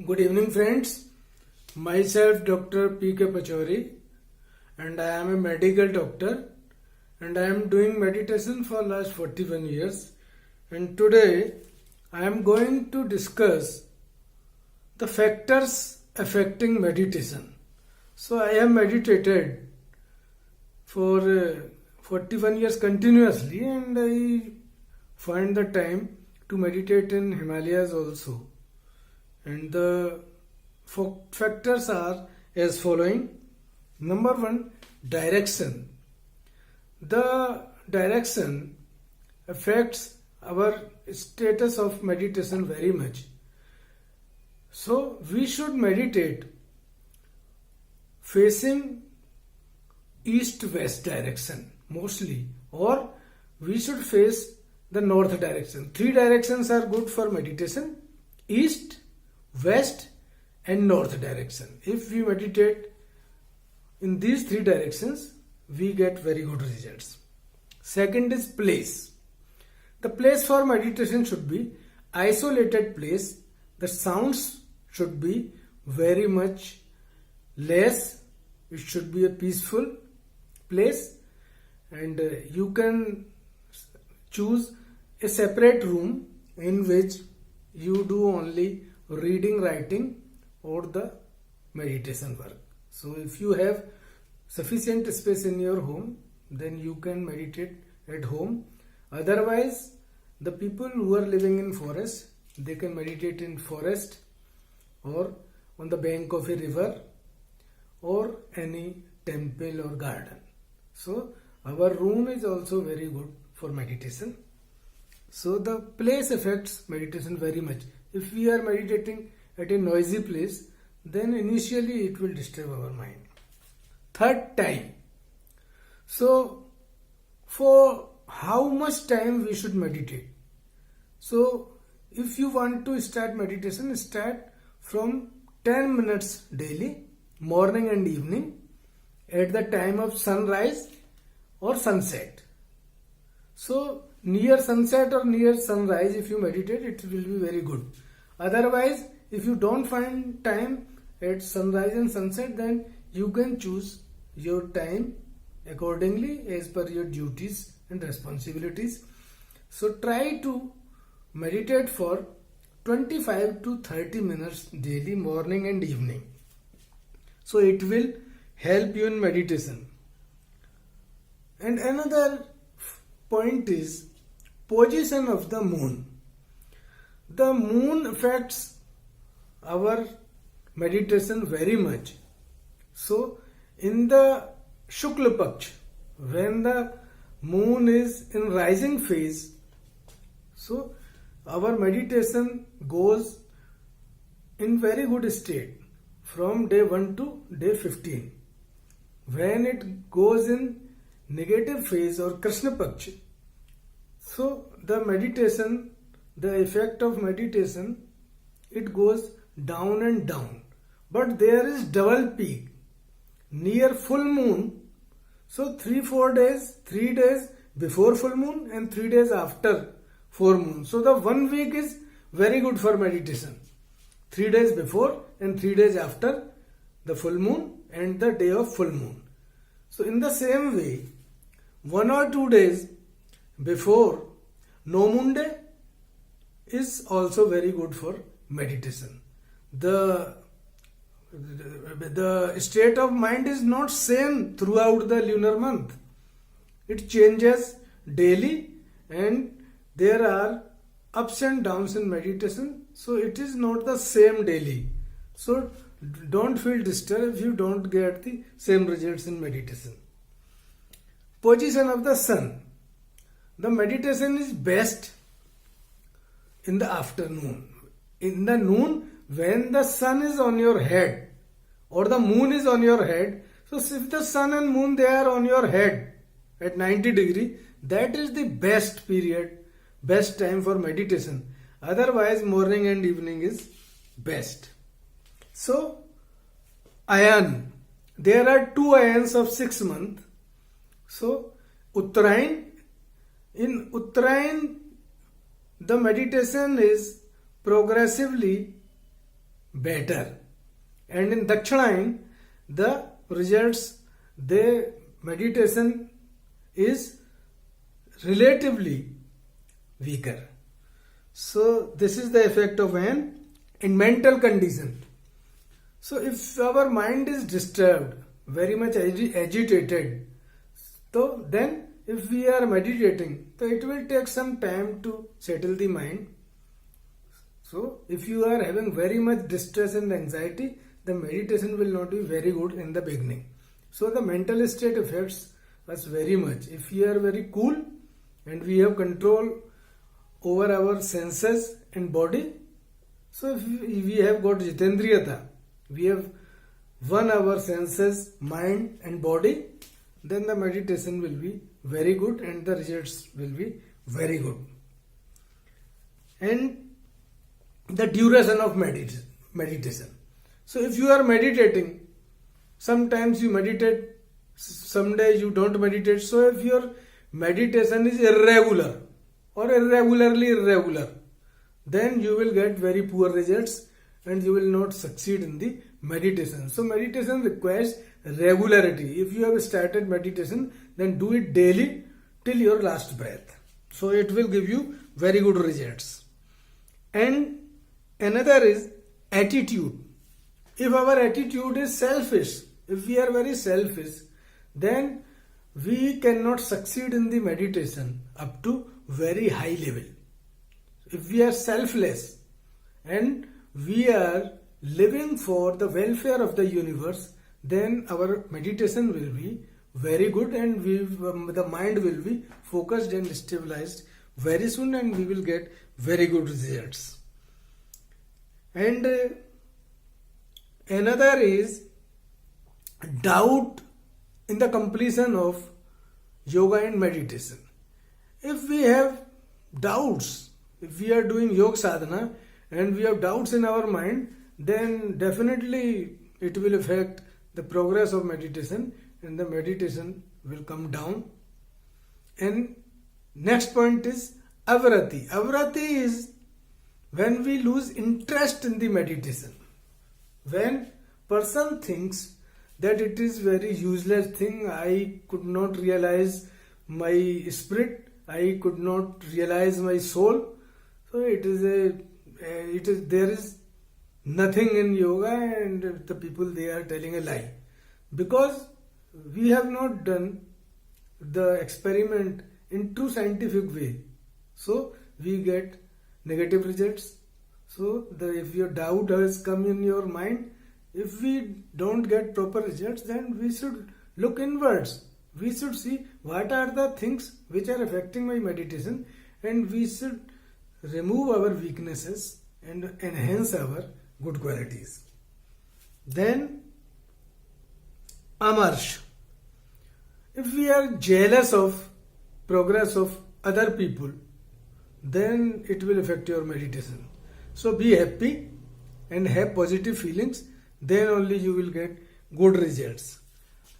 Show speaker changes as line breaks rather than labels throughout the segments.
Good evening, friends. Myself, Dr. P.K. Pachori, and I am a medical doctor, and I am doing meditation for last 41 years. And today, I am going to discuss the factors affecting meditation. So, I have meditated for 41 years continuously, and I find the time to meditate in Himalayas also. And the factors are as following. Number one, direction. The direction affects our status of meditation very much. So we should meditate facing east-west direction mostly, or we should face the north direction. Three directions are good for meditation: east, west and north direction. If we meditate in these three directions, we get very good results. Second is place. The place for meditation should be isolated place. The sounds should be very much less. It should be a peaceful place, and you can choose a separate room in which you do only reading, writing or the meditation work. So if you have sufficient space in your home, then you can meditate at home. Otherwise, the people who are living in forest, they can meditate in forest or on the bank of a river or any temple or garden. So our room is also very good for meditation. So the place affects meditation very much. If we are meditating at a noisy place, then initially it will disturb our mind. Third, time. So for how much time we should meditate? So if you want to start meditation, start from 10 minutes daily, morning and evening, at the time of sunrise or sunset. So near sunset or near sunrise, if you meditate, it will be very good. Otherwise, if you don't find time at sunrise and sunset, then you can choose your time accordingly as per your duties and responsibilities. So try to meditate for 25 to 30 minutes daily, morning and evening. So it will help you in meditation. And another point is position of the moon. The moon affects our meditation very much. So in the Shukla Paksh, when the moon is in rising phase, so our meditation goes in very good state from day 1 to day 15. When it goes in negative phase or Krishna Paksh, so the meditation, the effect of meditation, it goes down and down. But there is double peak near full moon. So 3 days before full moon and 3 days after full moon. So the 1 week is very good for meditation. 3 days before and 3 days after the full moon and the day of full moon. So in the same way, 1 or 2 days before no moon day is also very good for meditation. The state of mind is not same throughout the lunar month. It changes daily and there are ups and downs in meditation. So it is not the same daily. So don't feel disturbed if you don't get the same results in meditation. Position of the sun. The meditation is best in the afternoon. In the noon, when the sun is on your head or the moon is on your head, so if the sun and moon, they are on your head at 90 degree, that is the best period, best time for meditation. Otherwise, morning and evening is best. So, ayan. There are 2 ayans of 6 months. So, Uttarayan. In Uttarayan, the meditation is progressively better. And in Dakshinayana, the results, the meditation is relatively weaker. So this is the effect of an in mental condition. So if our mind is disturbed, very much agitated, so then if we are meditating, so it will take some time to settle the mind. So if you are having very much distress and anxiety, the meditation will not be very good in the beginning. So the mental state affects us very much. If we are very cool and we have control over our senses and body, so if we have got Jitendriyata, we have won our senses, mind and body, then the meditation will be very good and the results will be very good. And the duration of meditation. So if you are meditating, sometimes you meditate, some days you don't meditate. So if your meditation is irregular or irregularly irregular, then you will get very poor results and you will not succeed in the meditation. So meditation requires regularity. If you have started meditation, then do it daily till your last breath. So it will give you very good results. And another is attitude. If our attitude is selfish, if we are very selfish, then we cannot succeed in the meditation up to very high level. If we are selfless and we are living for the welfare of the universe, then our meditation will be very good and the mind will be focused and stabilized very soon and we will get very good results. And another is doubt in the completion of yoga and meditation. If we have doubts, if we are doing yoga sadhana and we have doubts in our mind, then definitely it will affect the progress of meditation and the meditation will come down. And next point is avrati. Avrati is when we lose interest in the meditation. When person thinks that it is very useless thing, I could not realize my spirit, I could not realize my soul. So there is nothing in yoga and the people, they are telling a lie. Because we have not done the experiment in true scientific way. So we get negative results. So if your doubt has come in your mind, if we don't get proper results, then we should look inwards. We should see what are the things which are affecting my meditation and we should remove our weaknesses and enhance our good qualities. Then amarsh. If we are jealous of progress of other people, then it will affect your meditation. So be happy and have positive feelings, then only you will get good results.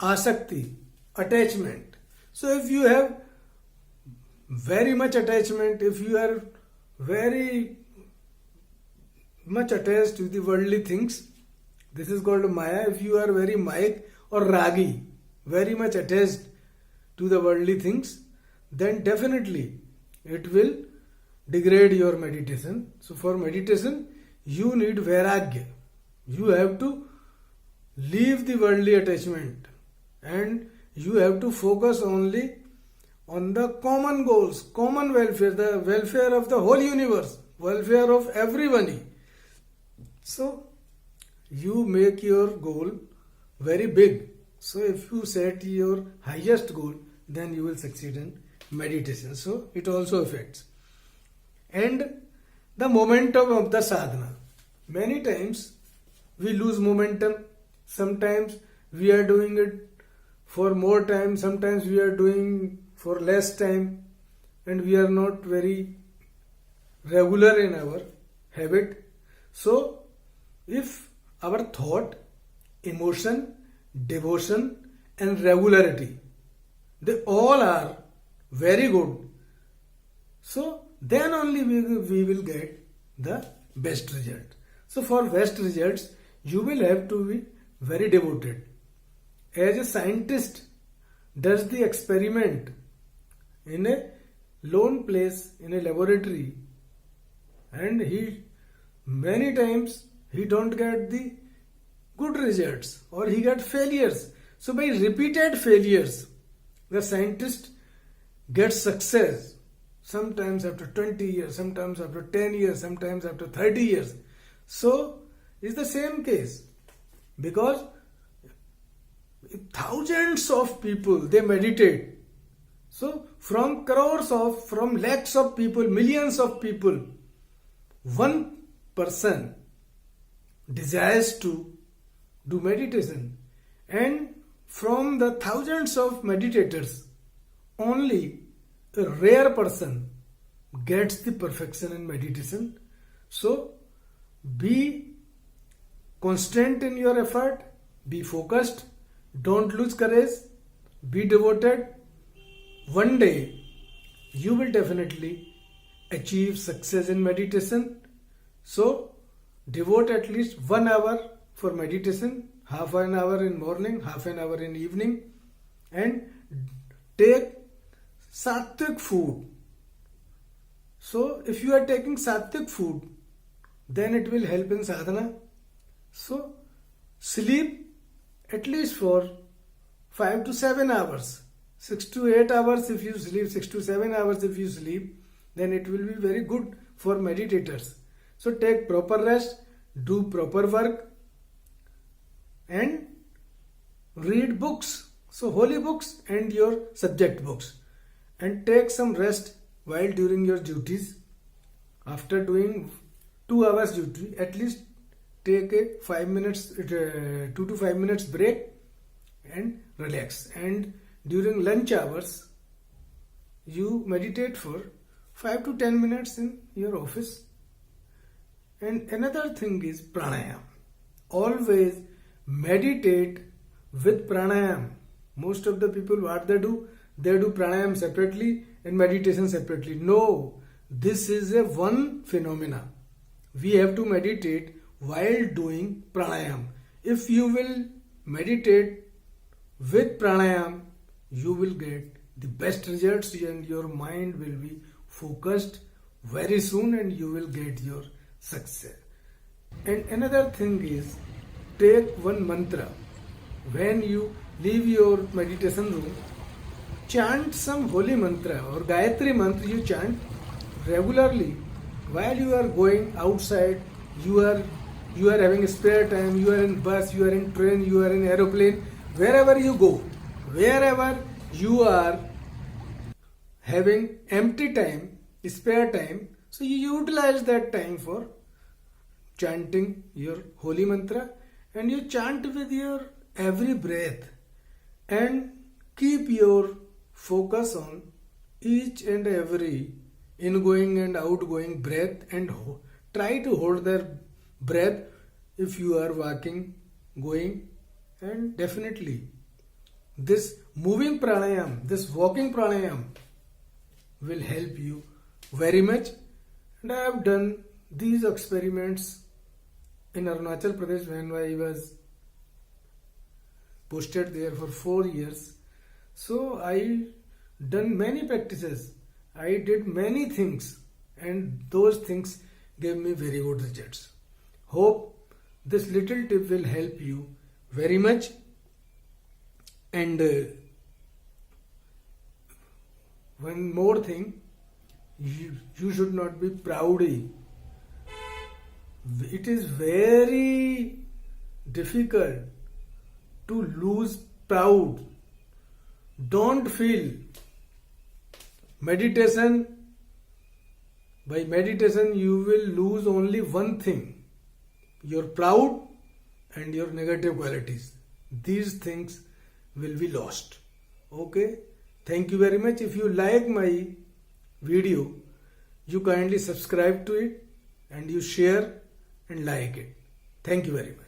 Asakti, attachment. So if you have very much attachment, if you are very much attached to the worldly things, this is called Maya. If you are very Mayik or Ragi, very much attached to the worldly things, then definitely it will degrade your meditation. So for meditation, you need Vairagya. You have to leave the worldly attachment and you have to focus only on the common goals, common welfare, the welfare of the whole universe, welfare of everybody. So you make your goal very big. So if you set your highest goal, then you will succeed in meditation. So it also affects. And the momentum of the sadhana. Many times we lose momentum. Sometimes we are doing it for more time. Sometimes we are doing for less time. And we are not very regular in our habit. So if our thought, emotion, devotion and regularity, they all are very good, so then only we will get the best result. So for best results, you will have to be very devoted. As a scientist does the experiment in a lone place in a laboratory, and he many times he don't get the good results or he get failures. So by repeated failures, the scientist gets success. Sometimes after 20 years, sometimes after 10 years, sometimes after 30 years. So it's the same case, because thousands of people they meditate. So from lakhs of people, millions of people, one person desires to do meditation, and from the thousands of meditators, only a rare person gets the perfection in meditation. So be constant in your effort, be focused, don't lose courage, be devoted. One day you will definitely achieve success in meditation. So devote at least 1 hour for meditation, half an hour in morning, half an hour in evening, and take sattvic food. So if you are taking sattvic food, then it will help in sadhana. So sleep at least for 5 to 7 hours, 6 to 8 hours if you sleep, 6 to 7 hours if you sleep, then it will be very good for meditators. So take proper rest, do proper work, and read books. So holy books and your subject books, and take some rest while during your duties. After doing 2 hours duty, at least take a 2 to 5 minutes break and relax. And during lunch hours, you meditate for 5 to 10 minutes in your office. And another thing is pranayam. Always meditate with pranayam. Most of the people, what they do pranayam separately and meditation separately. No, this is a one phenomena. We have to meditate while doing pranayam. If you will meditate with pranayam, you will get the best results and your mind will be focused very soon and you will get your success. And another thing is, take one mantra. When you leave your meditation room, chant some holy mantra or Gayatri mantra. You chant regularly while you are going outside. You are having a spare time. You are in bus, you are in train, you are in aeroplane. Wherever you go, wherever you are having empty time, spare time, so you utilize that time for chanting your holy mantra, and you chant with your every breath, and keep your focus on each and every ingoing and outgoing breath, and try to hold their breath if you are walking, going, and definitely this moving pranayam, this walking pranayam will help you very much. And I have done these experiments in Arunachal Pradesh when I was posted there for 4 years. So I done many practices. I did many things, and those things gave me very good results. Hope this little tip will help you very much. And one more thing, you should not be proudy. It is very difficult to lose proud. Don't feel. By meditation you will lose only one thing, your proud and your negative qualities. These things will be lost. Okay, thank you very much. If you like my video, you kindly subscribe to it and you share and like it. Thank you very much.